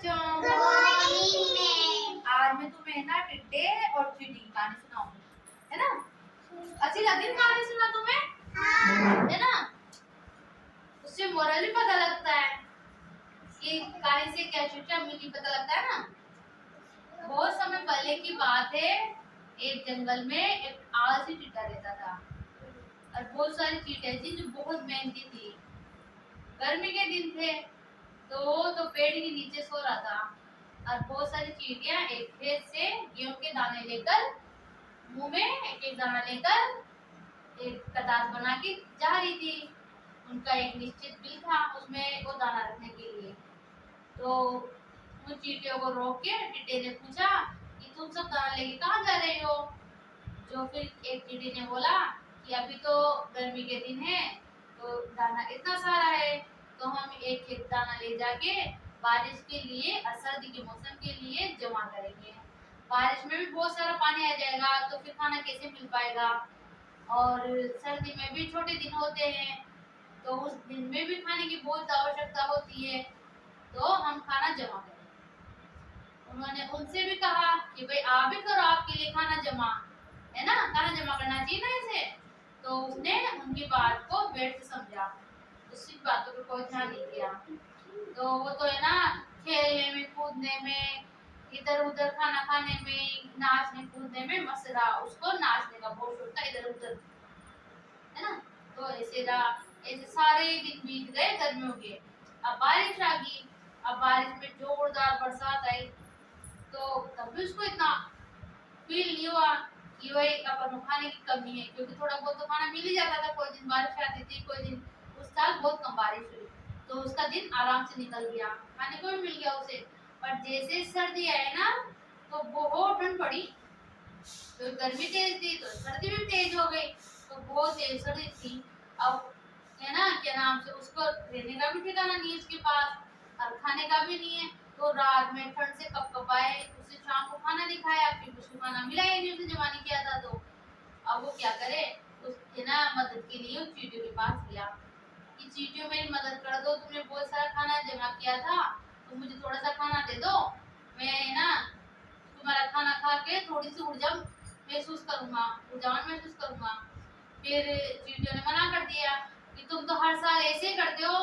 बच्चों, आज मैं तुम्हें ना टिड्डे और चींटी की कहानी सुनाऊंगी, है ना। अच्छी लगती है कहानी सुनना तुम्हें, है ना। उससे मोरल भी पता लगता है कि कहानी से क्या शिक्षा मिली, पता लगता है ना। बहुत समय पहले की बात है, एक जंगल में एक आलसी टिड्डा रहता था और बहुत सारी चींटियां थी जो बहुत मेहनती थी। गर्मी के दिन थे तो पेड़ के नीचे सो रहा था और बहुत सारी चींटियां एक खेत से गेहूं के दाने लेकर मुंह में एक एक दाना लेकर एक कतार बना के जा रही थी। उनका एक निश्चित बिल था उसमें वो दाना रखने के लिए। तो उन चींटियों को रोक के टिड्डे ने पूछा कि तुम सब दाना लेके कहाँ जा रहे हो। जो फिर एक चींटी ने बोला कि अभी तो गर्मी के दिन है तो दाना इतना सारा है तो हम एक एक दाना ले जाके बारिश के लिए और सर्दी के मौसम के लिए जमा करेंगे। बारिश में भी बहुत सारा पानी आ जाएगा तो फिर खाना कैसे मिल पाएगा, और सर्दी में भी छोटे दिन होते हैं तो उस दिन में भी खाने की बहुत आवश्यकता होती है, तो हम खाना जमा करें। उन्होंने उनसे भी कहा कि भाई आप भी करो, आपके लिए खाना जमा, है ना, खाना जमा करना चाहिए ना इसे। तो उसने उनकी बात को वेट से समझा, उसकी बातों पर कोई ध्यान नहीं दिया। तो वो तो है ना, खेलने में कूदने में इधर उधर खाना खाने में नाचने कूदने में मस्त रहा, उसको नाचने का बहुत शौक था इधर उधर, है ना। तो ऐसे सारे दिन बीत गए गर्मियों के। अब बारिश आ गई। अब बारिश में जोरदार बरसात आई तो तब भी उसको इतना फील नहीं हुआ कि वही अपन खाने की कमी है, क्योंकि थोड़ा बहुत तो खाना मिल ही जाता था। कोई दिन बारिश आती थी, कोई दिन उस साल बहुत कम बारिश हुई तो उसका दिन आराम से निकल गया, खाने को भी मिल गया उसे। पर जैसे सर्दी आए ना तो बहुत ठंड पड़ी, तो गर्मी तेज थी तो सर्दी भी तेज हो गई, तो बहुत तेज सर्दी थी। अब है ना, क्या नाम से उसको रहने का भी ठिकाना नहीं है उसके पास और खाने का भी नहीं है। तो रात में ठंड से कपकपाए, उसे शाम को खाना नहीं खाया, फिर उसको खाना मिला ही नहीं, उसे जमा नहीं किया था। तो अब वो क्या करे, उसके ना मदद के लिए उस चींटियों के पास गया कि चींटियों मेरी मदद कर दो, तुमने बहुत सारा खाना जमा किया था तो मुझे थोड़ा सा खाना दे दो, मैं ना तुम्हारा खाना खा के थोड़ी सी ऊर्जा महसूस करूंगा, ऊर्जावान महसूस करूंगा। फिर चींटियों ने मना कर दिया कि तुम तो हर साल ऐसे ही करते हो,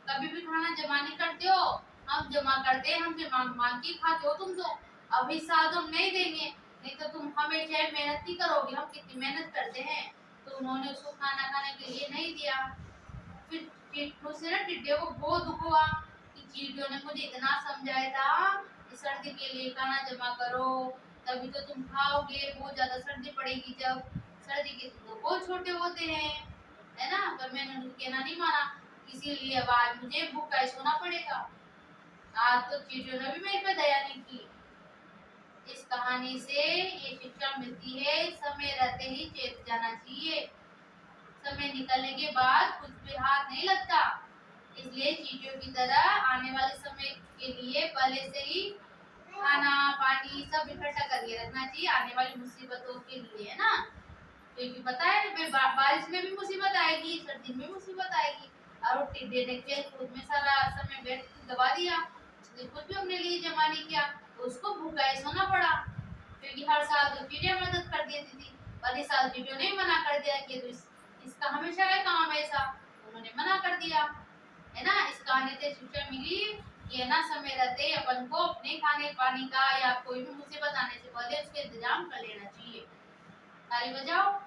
कभी भी खाना जमा नहीं करते हो, हम जमा करते हैं, हमसे मांग मांग के खाते हो तुम। तो अब इस साल तो हम नहीं देंगे, नहीं तो तुम हमेशा मेहनत नहीं करोगे, हम कितनी मेहनत करते हैं। तो उन्होंने उसको खाना खाने के लिए नहीं दिया। फिर उससे ना टिड्डियों को बहुत दुख हुआ कि चींटियों ने मुझे इतना समझाया था कि सर्दी के लिए खाना जमा करो, तभी तो तुम खाओगे। बहुत ज्यादा सर्दी पड़ेगी, जब सर्दी के दिन तो बहुत छोटे होते हैं, है ना। पर मैंने उनके कहना नहीं माना, इसीलिए अब आज मुझे भूखा ही सोना पड़ेगा। आज तो चींटियों ने भी मेरे पे दया नहीं की। इस कहानी से ये शिक्षा मिलती है, समय रहते ही चेत जाना चाहिए, समय निकलने के बाद कुछ भी हाथ नहीं लगता। इसलिए चींटियों की तरह आने वाले समय के लिए पहले से ही खाना पानी सब इकट्ठा करके रखना चाहिए, आने वाली मुसीबतों के लिए, है ना। क्योंकि पता है बारिश में भी मुसीबत आएगी, सर्दी में मुसीबत आएगी। और वो टिड्डे ने खेल कूद में सारा समय व्यर्थ दबा दिया, उसने कुछ भी अपने लिए जमा नहीं किया, तो उसको भूखा ही सोना पड़ा। क्योंकि हर साल तो चिड़िया मदद कर देती थी, पर इस साल चिड़ियों ने मना कर दिया कि तो इसका हमेशा का काम है ऐसा, उन्होंने मना कर दिया, है ना। इस कहानी से शिक्षा मिली कि ना समय रहते अपन को अपने खाने पानी का या कोई भी मुसीबत आने से पहले उसके इंतजाम कर लेना चाहिए। ताली बजाओ।